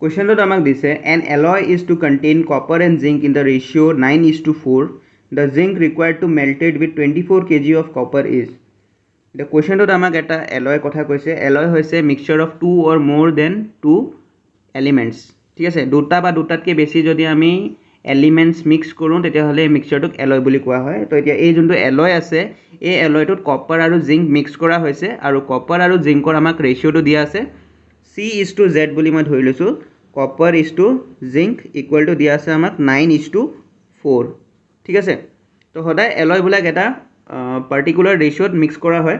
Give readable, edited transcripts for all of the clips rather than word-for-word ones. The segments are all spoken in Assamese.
কুৱেশ্যনটোত আমাক দিছে an alloy is to contain copper and zinc in the ratio 9:4. The zinc required to melted with 24 kg of copper is. The কুৱেশ্যনটোত আমাক এটা alloy কথা কৈছে. alloy হৈছে mixture of two or more than two elements. ঠিক আছে, দুটা বা দুটাতকৈ বেছি যদি আমি এলিমেণ্টছ মিক্স কৰোঁ তেতিয়াহ'লে এই মিক্সচাৰটোক alloy বুলি কোৱা হয়। তো এতিয়া এই যোনটো alloy আছে এই alloyটোত কপাৰ আৰু জিংক মিক্স কৰা হৈছে আৰু কপাৰ আৰু জিংকৰ আমাক ৰেচিঅ'টো দিয়া আছে C:Z বুলি মই ধৰি লৈছোঁ। Copper is to zinc equal to দিয়া আছে আমাক 9:4। ঠিক আছে, তো সদায় এলয়বিলাক এটা পাৰ্টিকুলাৰ ৰেচিঅ'ত মিক্স কৰা হয়।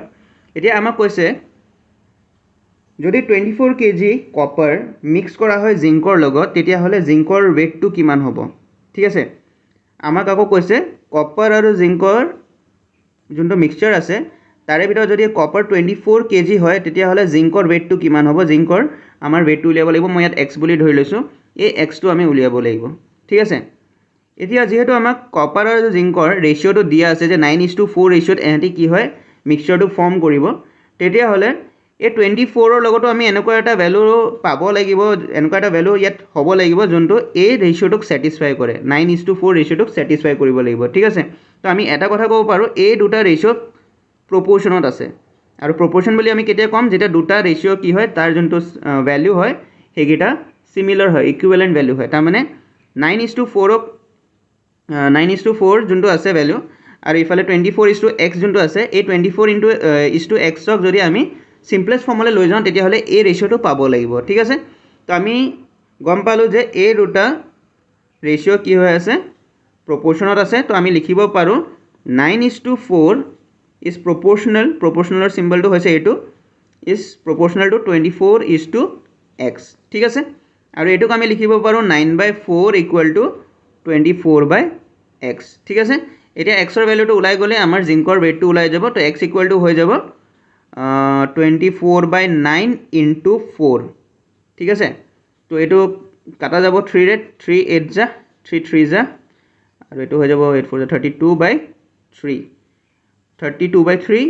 এতিয়া আমাক কৈছে যদি 24 kg কপাৰ মিক্স কৰা হয় জিংকৰ লগত তেতিয়াহ'লে জিংকৰ ৱেটটো কিমান হ'ব। ঠিক আছে, আমাক আকৌ কৈছে কপাৰ আৰু জিংকৰ যোনটো মিক্সচাৰ আছে তাৰে ভিতৰত যদি কপাৰ 24 kg হয় তেতিয়াহ'লে জিংকৰ ৱেটটো কিমান হ'ব। জিংকৰ আমাৰ ৱেটটো উলিয়াব লাগিব। মই ইয়াত x বুলি ধৰি লৈছোঁ, এই xটো আমি উলিয়াব লাগিব। ঠিক আছে, এতিয়া যিহেতু আমাক কপাৰ আৰু জিংকৰ ৰেচিঅ'টো দিয়া আছে যে 9:4 ৰেচিঅ'ত এহেঁতি কি হয় মিক্সচাৰটো ফৰ্ম কৰিব, তেতিয়াহ'লে এই 24ৰ লগতো আমি এনেকুৱা এটা ভেলু পাব লাগিব, এনেকুৱা এটা ভেলু ইয়াত হ'ব লাগিব যোনটো এই ৰেচিঅ'টোক ছেটিছফাই কৰে, 9:4 ৰেচিঅ'টোক ছেটিছফাই কৰিব লাগিব। ঠিক আছে, তো আমি এটা কথা ক'ব পাৰোঁ এই দুটা ৰেচিঅ' প্ৰপ'ৰ্শ্যনত আছে। আৰু প্ৰপ'ৰ্শ্যন বুলি আমি কেতিয়া ক'ম যেতিয়া দুটা ৰেচিঅ' কি হয় তাৰ যোনটো ভেলু হয় সেইকেইটা চিমিলাৰ হয়, ইকুইভেলেণ্ট ভেলু হয়। তাৰমানে 9:4 যোনটো আছে ভেলু আৰু ইফালে 24:x যোনটো আছে এই 24:xক যদি আমি চিম্পলেষ্ট ফৰ্মলৈ লৈ যাওঁ তেতিয়াহ'লে এই ৰেচিঅ'টো পাব লাগিব। ঠিক আছে, তো আমি গম পালোঁ যে এই দুটা ৰেচিঅ' কি হৈ আছে প্ৰপ'ৰ্শ্যনত আছে। তো আমি লিখিব পাৰোঁ 9:4 ইজ প্ৰপ'ৰ্শ্যনেল, প্ৰপ'ৰ্শ্যনেলৰ চিম্বলটো হৈছে এইটো, ইজ প্ৰপ'ৰ্শ্যনেল টু 24:x। ঠিক আছে, আৰু এইটোক আমি লিখিব পাৰোঁ 9/4 ইকুৱেল টু 24/x। ঠিক আছে, এতিয়া এক্সৰ ভেলুটো ওলাই গ'লে আমাৰ জিংকৰ ৱেটটো ওলাই যাব। তো x ইকুৱেল টু হৈ যাব 24/9 × 4। ঠিক আছে, তো এইটো কাটা যাব 3 3 8 যা 3 3 যা আৰু এইটো হৈ যাব 8 4 32/3 32/3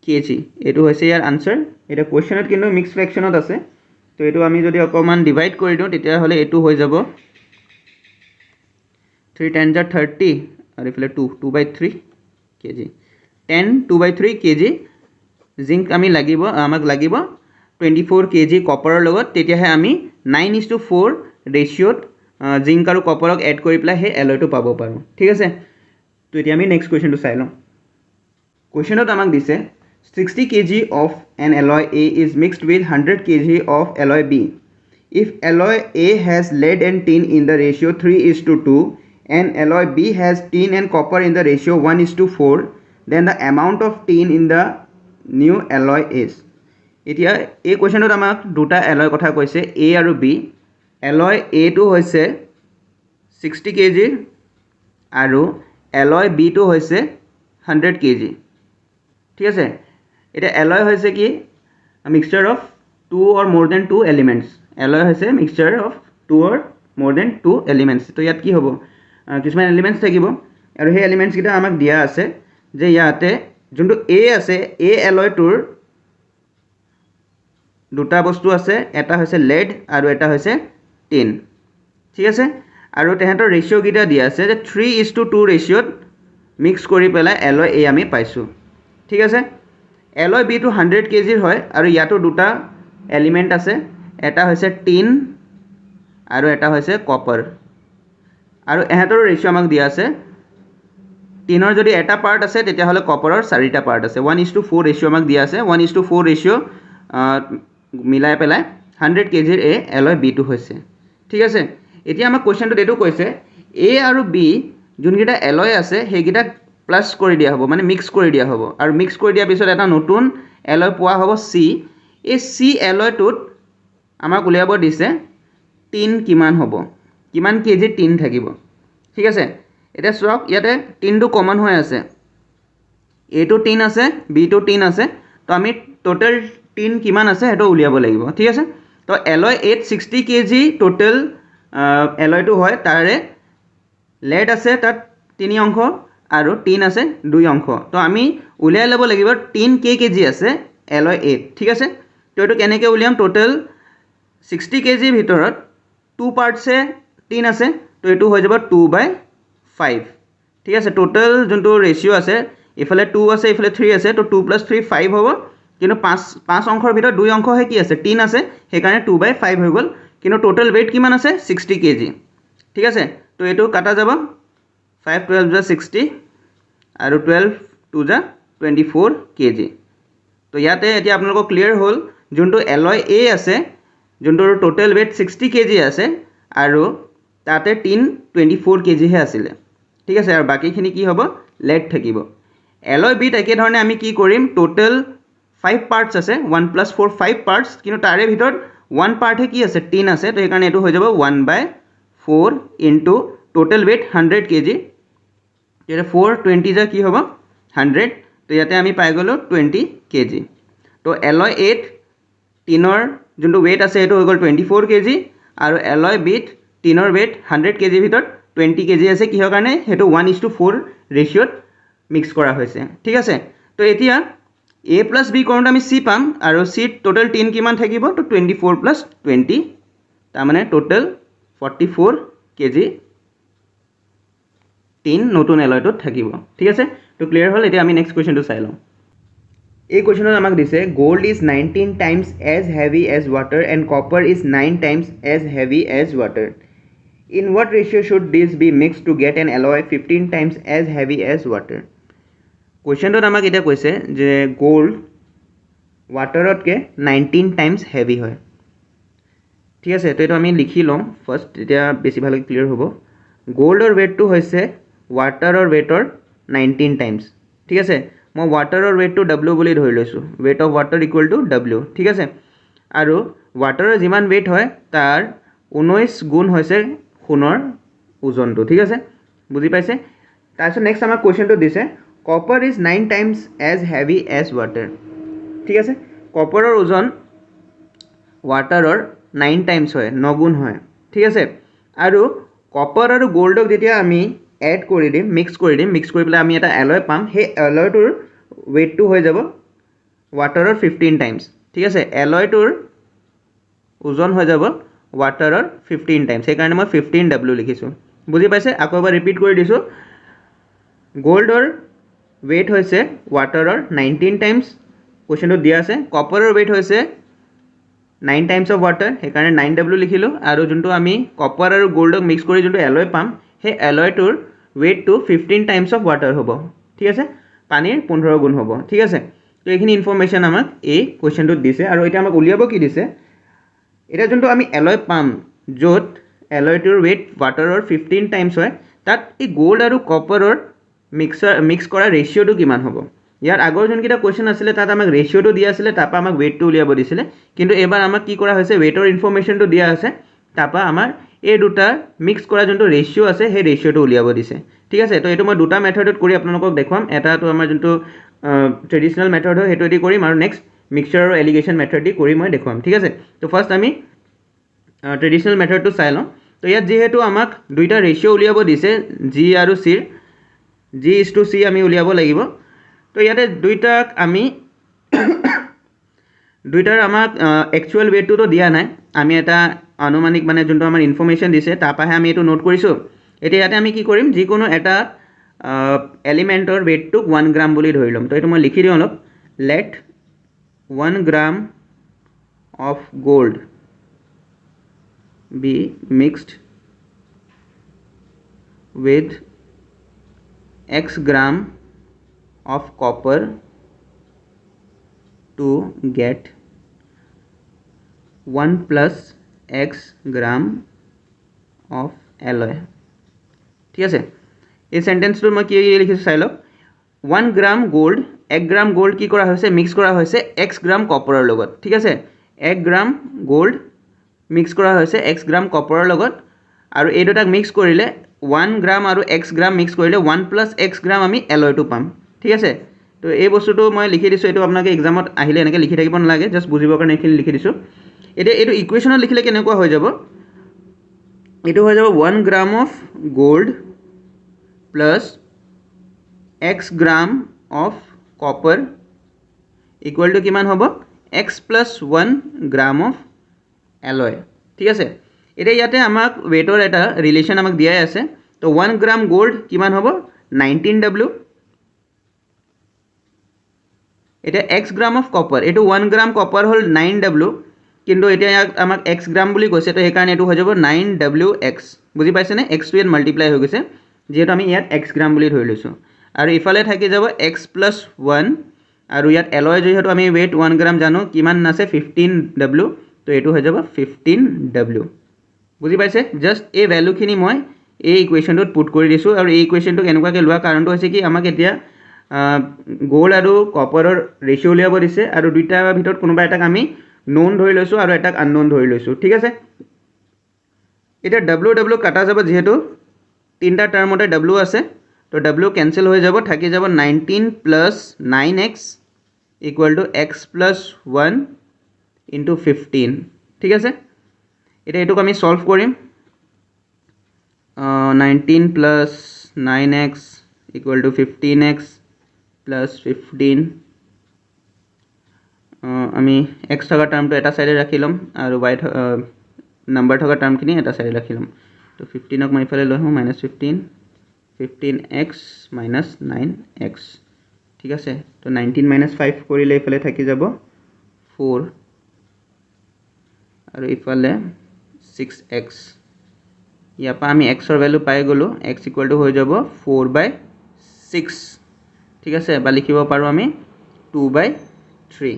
kg। এইটো হৈছে ইয়াৰ আনচাৰ। এতিয়া কুৱেশ্যনত কিন্তু মিক্স ফ্ৰেকশ্যনত আছে, তো এইটো আমি যদি অকণমান ডিভাইড কৰি দিওঁ তেতিয়াহ'লে এইটো হৈ যাব 3 10 যা 30 আৰু এইফালে 2/3 kg 10 2/3 kg জিংক আমাক লাগিব 24 kg কপাৰৰ লগত, তেতিয়াহে আমি 9:4 ৰেচিঅ'ত জিংক আৰু কপাৰক এড কৰি পেলাই সেই এলয়টো পাব পাৰোঁ। ঠিক আছে, তো এতিয়া আমি নেক্সট কুৱেশ্যনটো চাই লওঁ। কুৱেশ্যনত আমাক দিছে 60 kg of an alloy A is mixed with 100 kg of alloy B. If alloy A has lead and tin in the ratio 3:2 and alloy B has tin and copper in the ratio 1:4, then the amount of tin in the new alloy is. এতিয়া এই কুৱেশ্যনটোত আমাক দুটা এলয় কথা কৈছে A আৰু B। এলয় Aটো হৈছে 60 kg আৰু এলয় Bটো হৈছে 100 kg। ঠিক আছে, এতিয়া এলয় হৈছে কি mixture of 2 or more than 2 elements. Alloy হৈছে mixture of 2 or more than 2 elements. তো ইয়াত কি হ'ব কিছুমান এলিমেণ্টছ থাকিব আৰু সেই এলিমেণ্টছকেইটা আমাক দিয়া আছে যে ইয়াতে যোনটো A আছে এই এলয়টোৰ দুটা বস্তু আছে, এটা হৈছে লেড আৰু এটা হৈছে টিন। ঠিক আছে, আৰু তেহেঁতৰ ৰেচিঅ'কেইটা দিয়া আছে যে 3:2 ৰেচিঅ'ত মিক্স কৰি পেলাই এলয় A আমি পাইছোঁ। ঠিক আছে, এলয় Bটো 100 kg হয় আৰু ইয়াতো দুটা এলিমেণ্ট আছে, এটা হৈছে টিন আৰু এটা হৈছে কপাৰ। আৰু এহেঁতৰো ৰেচিঅ' আমাক দিয়া আছে, টিনৰ যদি এটা পাৰ্ট আছে তেতিয়াহ'লে কপাৰৰ 4টা পাৰ্ট আছে। 1:4 ৰেচিঅ' আমাক দিয়া আছে, 1:4 ৰেচিঅ' মিলাই পেলাই 100 kg এলয় Bটো হৈছে। ঠিক আছে, এতিয়া আমাক কুৱেশ্যনটোত এইটো কৈছে A আৰু B যোনকেইটা এলয় আছে সেইকেইটাক প্লাছ কৰি দিয়া হ'ব, মানে মিক্স কৰি দিয়া হ'ব, আৰু মিক্স কৰি দিয়াৰ পিছত এটা নতুন এলয় পোৱা হ'ব C। এই C এলয়টোত আমাক উলিয়াব দিছে টিন কিমান হ'ব, কিমান কেজি টিন থাকিব। ঠিক আছে, এতিয়া চাওক ইয়াতে টিনটো কমন হৈ আছে, Aটো টিন আছে Bটো টিন আছে, তো আমি টোটেল টিন কিমান আছে সেইটো উলিয়াব লাগিব। ঠিক আছে, তো এলয় 60 kg টোটেল এলয়টো হয়, তাৰে লেড আছে তাত 3 অংশ আৰু টিন আছে 2 অংশ। তো আমি উলিয়াই ল'ব লাগিব টিন কেজি আছে এলয় 8। ঠিক আছে, তো এইটো কেনেকৈ উলিয়াম, টোটেল 60 kg ভিতৰত 2 পাৰ্টছে টিন আছে তো এইটো হৈ যাব 2/5 ঠিক আছে টোটাল যোনটো ৰেচিঅ' আছে ইফালে 2 আছে ইফালে 3 আছে তো 2 + 3 5 হ'ব কিন্তু 5 অংশৰ ভিতৰত 2 অংশহে কি আছে টিন আছে সেইকাৰণে 2/5 হৈ গ'ল কিন্তু টোটাল weight কিমান আছে 60 kg ঠিক আছে তো এইটো কাটা যাব 5 12 * 60 আৰু 12 2 * 24 kg তো ইয়াতে এতিয়া আপোনালোকক ক্লিয়াৰ হ'ল যোনটো এলয় এ আছে যোনটোৰ টোটাল weight 60 kg আছে আৰু তাতে টিন 24 kg হে আছিল ঠিক আছে আৰু বাকিখিনি কি হ'ব লেড থাকিব এলয় বিট একে ধৰণে আমি কি কৰিম টোটাল 5 পাৰ্টস আছে 1 + 4 5 পাৰ্টস কিন্তু তাৰে ভিতৰত 1 পাৰ্ট হে কি আছে টিন আছে তো সেইকাৰণে এটো হৈ যাব 1/4 * টোটাল weight 100 kg এটা 420 যা কি হ'ব 100 তো ইয়াতে আমি পাই গলো 20 kg তো এলয় 8 টিনৰ যোনটো weight আছে এটো হৈ গল 24 kg আৰু এলয় বিট টিনৰ weight 100 kg ভিতৰত 20 kg আছে কিহৰ কাৰণে হেতু 1:4 ৰেচিঅ'ত মিক্স কৰা হৈছে ঠিক আছে তো এতিয়া a + b কৰোঁতে আমি c পাম আৰু c টোটাল টিন কিমান থাকিব তো 24 + 20 তাৰ মানে টোটাল 44 kg টিন নতুন এলয়টোত থাকিব ঠিক আছে তো ক্লিয়াৰ হ'ল এতিয়া আমি নেক্সট কোৱেশ্চনটো চাই লওঁ এই কোৱেশ্চনত আমাক দিছে gold is 19 times as heavy as water and copper is 9 times as heavy as water in what ratio should this be mixed to get an alloy 15 times as heavy as water কোৱেশ্চনটোত আমাক এটা কৈছে যে গোল্ড ৱাটাৰতকে 19 টাইমছ হেভি হয় ঠিক আছে তো এটা আমি লিখি লম ফাৰ্স্ট এটা বেছি ভালকৈ ক্লিয়াৰ হ'ব গোল্ডৰ weight টো হৈছে ৱাটাৰৰ weightor 19 টাইমছ ঠিক আছে মই ৱাটাৰৰ weight টো w বুলি ধৰি লৈছো weight of water equal to w ঠিক আছে আৰু ৱাটাৰৰ যিমান weight হয় তাৰ 19 গুণ হৈছে সোণৰ ওজনটো ঠিক আছে বুজি পাইছে তাৰপিছত নেক্সট আমাৰ কোৱেশ্চনটো দিছে copper is 9 times as heavy as water ঠিক আছে কপাৰৰ ওজন ৱাটাৰৰ 9 টাইমছ হয় 9 গুণ হয় ঠিক আছে আৰু কপাৰ আৰু গোল্ডক যেতিয়া আমি এড কৰি দিম মিক্স কৰি পেলাই আমি এটা এলয় পাম সেই এলয়টোৰ weight টো হৈ যাব ৱাটাৰৰ 15 টাইমছ ঠিক আছে এলয়টোৰ ওজন হৈ যাব ৱাটাৰৰ 15 টাইমছ সেইকাৰণে মই 15w লিখিছো বুজি পাইছে আকৌ এবাৰ ৰিপিট কৰি দিছো গোল্ডৰ weight হৈছে ৱাটাৰৰ 19 টাইমছ কোৱেশ্চনটো দিয়া আছে কপাৰৰ weight হৈছে 9 টাইমছ অফ ৱাটাৰ সেইকাৰণে 9w লিখিলো আৰু যোনটো আমি কপাৰ আৰু গোল্ডক মিক্স কৰি যোনটো এলয় পাম সেই এলয়টোৰ weight টো 15 টাইমছ অফ ৱাটাৰ হ'ব ঠিক আছে পানীৰ 15 গুণ হ'ব ঠিক আছে তো এইখিনি ইনফৰমেশন আমাক এই কোৱেশ্চনটোত দিছে আৰু এটা আমাক উলিয়াব কি দিছে এটা যোনটো আমি এলয় পাম য'ত এলয়টোৰ weight ৱাটাৰৰ 15 টাইমছ হয় তাত এই গোল্ড আৰু কপাৰৰ মিক্স কৰা ৰেচিঅ'টো কিমান হ'ব ইয়াৰ আগৰ যোনকিটা কোৱেশ্চন আছিলে তাত আমাক ৰেচিঅ'টো দিয়া আছিলে তাপা আমাক weight টো উলিয়াব দিছিলে কিন্তু এবাৰ আমাক কি কৰা হৈছে weightor ইনফৰমেশনটো দিয়া আছে তাপা আমাৰ এই দুটা মিক্স কৰা যোনটো ৰেচিঅ' আছে সেই ৰেচিঅ'টো উলিয়াব দিছে ঠিক আছে তো এটো মই দুটা মেথডত কৰি আপোনালোকক দেখুৱাম এটাটো আমাৰ যোনটো ট্ৰেডিশনাল মেথড হয় হেতু দি কৰিম আৰু নেক্সট মিক্সচাৰ আৰু এলিগেশ্যন মেথড দি কৰি মই দেখুৱাম ঠিক আছে তো ফাৰ্স্ট আমি ট্ৰেডিশনাল মেথডটো চাই লওঁ তো ইয়াত যেহেতু আমাক দুইটা ৰেচিঅ' উলিয়াব দিছে জি আৰু চিৰ g:c আমি উলিয়াব লাগিব তো ইয়াতে দুইটাক আমি দুইটাৰ আমাক একচুয়াল weight টো দিয়া নাই আমি এটা আনুমানিক মানে যোনটো আমাৰ ইনফৰমেশন দিছে তাপাহে আমি এটো নোট কৰিছো এতিয়া ইয়াতে আমি কি কৰিম যিকোনো এটা এলিমেন্টৰ weight টো 1 গ্ৰাম বুলি ধৰি লম তো এটো মই লিখি দিও অলপ let 1 gram of gold be mixed with x gram of copper to get 1 + x gram of alloy ঠিক আছে এই সেন্টেন্সটো মই কি লিখিছো চাই লওক 1 গ্রাম গোল্ড 1 গ্রাম গোল্ড কি কৰা হৈছে মিক্স কৰা হৈছে x গ্ৰাম কপাৰৰ লগত ঠিক আছে 1 গ্ৰাম গোল্ড মিক্স কৰা হৈছে x গ্ৰাম কপাৰৰ লগত আৰু এই দুটাক মিক্স কৰিলে 1 গ্ৰাম আৰু x গ্ৰাম মিক্স কৰিলে 1 + x গ্রাম আমি এলয়টো পাম ঠিক আছে তো এই বস্তুটো মই লিখি দিছো এটো আপোনাক এক্সামত আহিলে এনেকৈ লিখি থাকিব নালাগে জাস্ট বুজিবৰ কাৰণে এখিনি লিখি দিছো এতিয়া এটো ইকুৱেশ্যনত লিখিলে কেনেকুৱা হৈ যাব এটো হৈ যাব 1 gram of gold plus x gram of copper equal to কিমান হ'ব x + 1 গ্ৰাম অফ এলয় ঠিক আছে এতিয়া ইয়াতে আমাক ৱেটৰ এটা ৰিলেশ্যন আমাক দিয়াই আছে তো 1 গ্ৰাম গোল্ড কিমান হ'ব 19W এটা x গ্ৰাম অফ কপাৰ এটো 1 গ্ৰাম কপাৰ হল 9W কিন্তু এটা আমাক x গ্ৰাম বুলি কৈছে তো এই কাৰণে এটো হৈ যাব 9WX বুজি পাইছে নে x টু ইয়াত মাল্টিপ্লাই হৈ গৈছে যেহেতু আমি ইয়াত x গ্ৰাম বুলি ধৰি লৈছো আৰু ইফালে থাকি যাব x + 1 আৰু ইয়াত এলয় যেহেতু আমি weight 1 গ্ৰাম জানো কিমান আছে 15W তো এটো হৈ যাব 15W বুজি পাইছে জাস্ট এই ভ্যালু খিনি মই এই ইকুৱেশ্যনটোত পুট কৰি দিছো আৰু এই ইকুৱেশ্যনটো কেনেকুৱাকৈ লোৱা কাৰণটো হৈছে কি আমাক এতিয়া গোল্ড আৰু কপাৰৰ ৰেশিও উলিয়াব দিছে আৰু দুইটা ভিতৰত কোনোবা এটাক আমি নোন ধৰি লৈছো আৰু এটাক আননোন ধৰি লৈছো ঠিক আছে এটা w কাটা যাব যেহেতু তিনটা টাৰ্মতে w আছে তো w কেনসেল হৈ যাব থাকি যাব 19 + 9x = x + 1 * 15 ঠিক আছে এটা এটুক আমি সলভ কৰিম 19 + 9x = 15x + 15 আমি x থকা টাৰ্মটো এটা সাইডে ৰাখি লম আৰু y নাম্বাৰ থকা টাৰ্মখিনি এটা সাইডে ৰাখি লম তো 15ক মই ইফালে লৈ হম -15 15x - 9x ঠিক আছে তো 19 - 5 কৰিলে ইফালে থাকি যাব 4 আৰু ইফালে 6x ইয়াৰ পৰা আমি x ৰ ভ্যালু পাই গলো x = হৈ যাব 4/6 ঠিক আছে বা লিখিব পাৰো আমি 2/3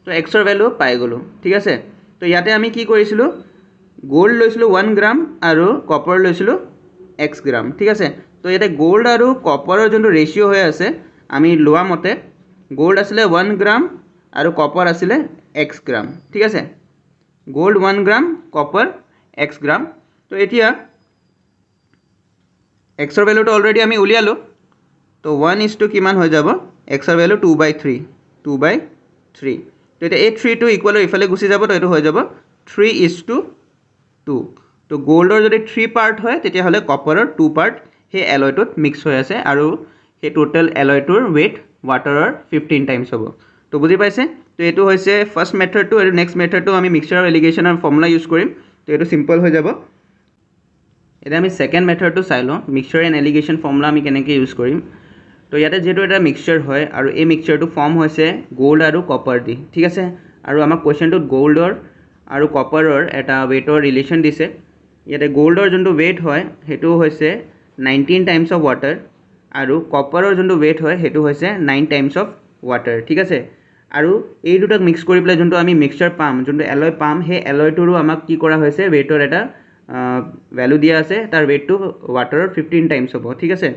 তো x ৰ ভ্যালু পাই গলো ঠিক আছে তো ইয়াতে আমি কি কৰিছিলো গোল্ড লৈছিলো 1 গ্ৰাম আৰু কপাৰ লৈছিলো x গ্ৰাম ঠিক আছে তো ইয়াতে গোল্ড আৰু কপাৰৰ যোনটো ৰেশিও হৈ আছে আমি লোৱা মতে গোল্ড আছিল 1 গ্ৰাম আৰু কপাৰ আছিল x গ্ৰাম ঠিক আছে গোল্ড 1 গ্ৰাম কপাৰ x গ্ৰাম তো এতিয়া x ৰ ভ্যালুটো অলৰেডি আমি উলিয়ালো তো 1 কিমান হৈ যাব x ৰ ভ্যালু 2/3 2/3 তো এটা এই 3 টো ইকুয়াল ইফালে গুছি যাব তো এটো হৈ যাব 3:2 তো গোল্ডৰ যদি 3 পাৰ্ট হয় তেতিয়া হলে কপাৰৰ 2 পাৰ্ট হে এলয়টোত মিক্স হৈ আছে আৰু হে টোটাল এলয়টোৰ weight ওয়াটাৰৰ 15 টাইমছ হ'ব তো বুজি পাইছে তো এটো হৈছে ফাৰ্স্ট মেথডটো আৰু নেক্সট মেথডটো আমি মিক্সচাৰ অফ এলিগেশনৰ ফৰ্মুলা ইউজ কৰিম তো এটো সিম্পল হৈ যাব এটা আমি সেকেন্ড মেথডটো চাই লওঁ মিক্সচাৰ এণ্ড এলিগেশন ফৰ্মুলা আমি কেনেকৈ ইউজ কৰিম তো ইয়াতে যেটো এটা মিক্সচাৰ হয় আৰু এই মিক্সচাৰটো ফৰ্ম হৈছে গোল্ড আৰু কপাৰ দি ঠিক আছে আৰু আমাক কোৱেশ্চনটোত গোল্ডৰ আৰু কপাৰৰ এটা weighৰ ৰিলেশ্যন দিছে ইয়াতে গোল্ডৰ যোনটো weight হয় হেতু হৈছে 19 টাইমছ অফ ওয়াটাৰ আৰু কপাৰৰ যোনটো weight হয় হেতু হৈছে 9 টাইমছ অফ ওয়াটাৰ ঠিক আছে আৰু এই দুটাক মিক্স কৰি পেলাই যোনটো আমি মিক্সচাৰ পাম যোনটো এলয় পাম হে এলয়টোৰো আমাক কি কৰা হৈছে weighৰ এটা ভ্যালু দিয়া আছে তাৰ weight টো ওয়াটাৰৰ 15 টাইমছ হ'ব ঠিক আছে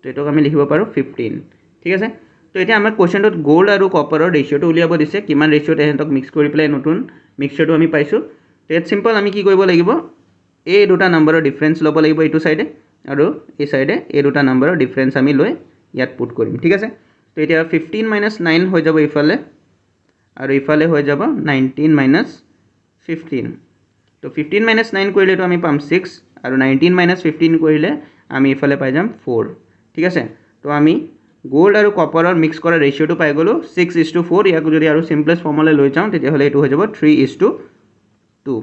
তো এটোক আমি লিখিব পাৰো 15 ঠিক আছে তো এটা আমাৰ কোৱেশ্চনটোত গোল্ড আৰু কপাৰৰ ৰেশিওটো উলিয়াব দিছে কিমান ৰেশিওত এহেতক মিক্স কৰি পেলাই নতুন মিক্সচাৰটো আমি পাইছো তো এটা সিম্পল আমি কি কৰিব লাগিব এই দুটা নম্বৰৰ ডিফাৰেন্স ল'ব লাগিব এইটো সাইডে আৰু এই সাইডে এই দুটা নম্বৰৰ ডিফাৰেন্স আমি লৈ ইয়াত পুট কৰিম ঠিক আছে তো এটা 15 - 9 হৈ যাব ইফালে আৰু ইফালে হৈ যাব 19 - 15 তো 15 - 9 কৰিলে তো আমি পাম 6 আৰু 19 - 15 কৰিলে আমি ইফালে পাই যাম 4 ঠিক আছে তো আমি গোল্ড আৰু কপাৰৰ মিক্স কৰা ৰেশিওটো পাই গলো 6:4 ইয়াক যদি আৰু সিম্পলেস্ট ফৰ্মুলা লৈ যাওঁ তেতিয়া হলে এটো হৈ যাব 3:2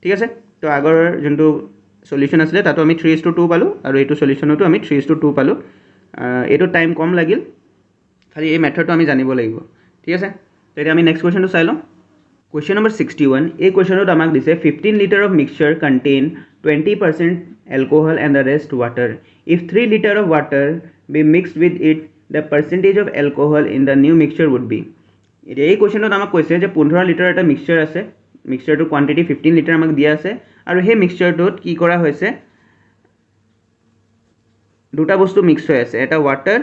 ঠিক আছে তো আগৰ যোনটো সলিউশন আছিল তাতো আমি 3:2 পালো আৰু এইটো সলিউশনটো আমি 3:2 পালো এটো টাইম কম লাগিল খালি এই মেথডটো আমি জানিব লাগিব ঠিক আছে তো এতিয়া আমি নেক্সট কোৱেশ্চনটো চাই লওঁ Question number 61. A question of Damak dice 15 liter of mixture contain 20% alcohol and the rest water. If 3 liter of water be mixed with it, the percentage of alcohol in the new mixture would be. এই কোৱেশ্চনটো আমাক কৈছে যে 15 লিটাৰ এটা মিক্সচাৰ আছে মিক্সচাৰটো কোৱান্টিটি 15 লিটাৰ আমাক দিয়া আছে আৰু সেই মিক্সচাৰটোত কি কৰা হৈছে দুটা বস্তু মিক্স হৈ আছে এটা ওয়াটাৰ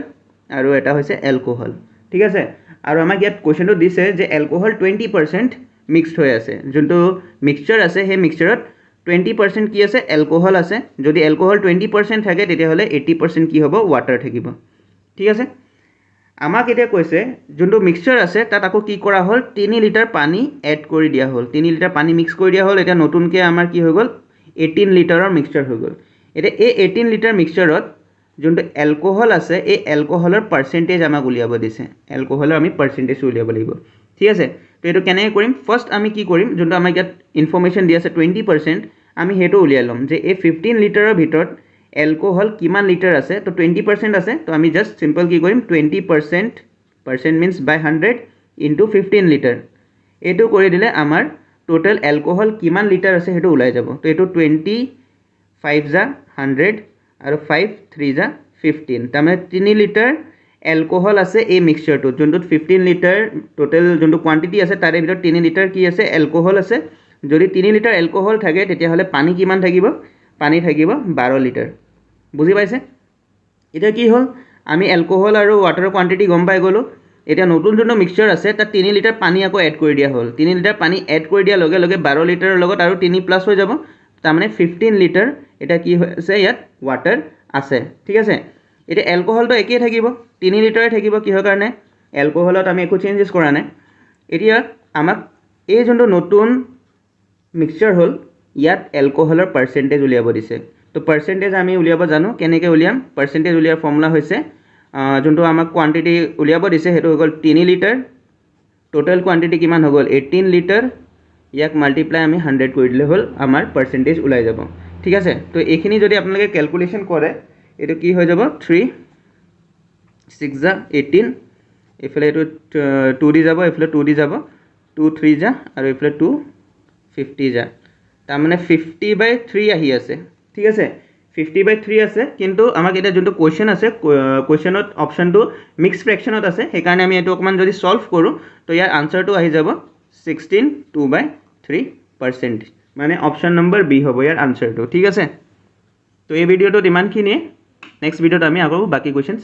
আৰু এটা হৈছে এলকোহল ঠিক আছে আৰু আমাক ইয়াত কোৱেশ্চনটো দিছে যে এলকোহল 20% মিক্সড হৈ আছে যোনটো মিক্সচাৰ আছে সেই মিক্সচাৰত 20% কি আছে এলকোহল আছে যদি এলকোহল 20% থাকে তেতিয়া হলে 80% কি হ'ব ওয়াটাৰ থাকিব ঠিক আছে আমাক এটা কৈছে যোনটো মিক্সচাৰ আছে তাত আকৌ কি কৰা হল 3 লিটাৰ পানী এড কৰি দিয়া হল 3 লিটাৰ পানী মিক্স কৰি দিয়া হল এটা নতুনকে আমাৰ কি হৈ গল 18 লিটাৰৰ মিক্সচাৰ হৈ গল এটা এই 18 লিটাৰ মিক্সচাৰত যোনটো এলকোহল আছে এই এলকোহলৰ পাৰ্সেন্টেজ আমাক উলিয়াব দিছে এলকোহলৰ আমি পাৰ্সেন্টেজ উলিয়াব লাগিব ঠিক আছে তো এটো কেনে কৰিম ফাৰ্স্ট আমি কি কৰিম যোনটো আমাক ইয়াত ইনফৰমেশন দি আছে 20% আমি সেইটো উলিয়াই ল'ম যে এই 15 লিটাৰৰ ভিতৰত এলকহল কিমান লিটাৰ আছে তো 20% আছে তো আমি জাষ্ট সিম্পল কি কৰিম 20% মিন্স বাই 100 ইনটু 15 লিটাৰ এইটো কৰি দিলে আমাৰ টোটাল এলকহল কিমান লিটাৰ আছে সেইটো ওলাই যাব তো এইটো 25 যা 100 আৰু 5 3 যা 15 তাৰমানে 3 লিটাৰ এলকহল আছে এই মিক্সচাৰটোত যোনটোত 15 লিটাৰ টোটাল যোনটো কোৱান্টিটি আছে তাৰে ভিতৰত 3 লিটাৰ কি আছে এলকহল আছে যদি 3 লিটাৰ এলকহল থাকে তেতিয়াহ'লে পানী কিমান থাকিব পানী থাকিব 12 লিটাৰ বুজি পাইছে এটা কি হ'ল আমি এলকহল আৰু ওয়াটাৰৰ কোৱান্টিটি গম পাই গলো এটা নতুন যোনটো মিক্সচাৰ আছে তাত 3 লিটাৰ পানী আকৌ এড কৰি দিয়া হ'ল 3 লিটাৰ পানী এড কৰি দিয়াৰ লগে লগে 12 লিটাৰৰ লগত আৰু 3 প্লাস হৈ যাব তাৰমানে 15 লিটাৰ এটা কি হৈছে ইয়াত ওয়াটাৰ আছে ঠিক আছে এটা এলকহলটো একেই থাকিব 3 লিটাৰে থাকিব কিহৰ কাৰণে এলকহলত আমি একো চেঞ্জেস কৰা নাই এতিয়া আমাক এই যোনটো নতুন মিক্সচাৰ হ'ল ইয়াত এলকহলৰ পাৰ্সেন্টেজ উলিয়াব দিছে তো পাৰ্সেন্টেজ আমি উলিয়াব জানো কেনেকৈ উলিয়াম পাৰ্সেন্টেজ উলিয়াৰ ফৰ্মুলা হৈছে যোনটো আমাক কোৱান্টিটি উলিয়াব দিছে হেতু হ'ল 3 লিটাৰ টোটাল কোৱান্টিটি কিমান হৈ গ'ল 18 লিটাৰ ইয়াক মাল্টিপ্লাই আমি 100 কৰি দিলে হ'ল আমাৰ পাৰ্সেন্টেজ ওলাই যাব ঠিক আছে তো এইখিনি যদি আপোনালোকে ক্যালকুলেশন কৰে এটো কি হৈ যাব 3 6 যা 18 এফালে এটো 2 দি যাব এফালে 2 দি যাব 2 3 যা আৰু এফালে 2 50 যা তাৰমানে 50/3 আহি আছে ঠিক আছে 50/3 আছে কিন্তু আমাক এটা যোনটো কোৱেশ্চন আছে কোৱেশ্চনত অপশনটো মিক্স ফ্ৰেকশনত আছে সেই কাৰণে আমি এটো অকমান যদি সলভ কৰো তো ইয়াৰ আনসাৰটো আহি যাব 16 2/3% মানে অপশন নম্বৰ বি হ'ব ইয়াৰ আনসাৰটো ঠিক আছে তো এই ভিডিওটো ইমানখিনিয়ে নেক্সট ভিডিওত আমি আকৌ বাকি কোৱেশ্চনছ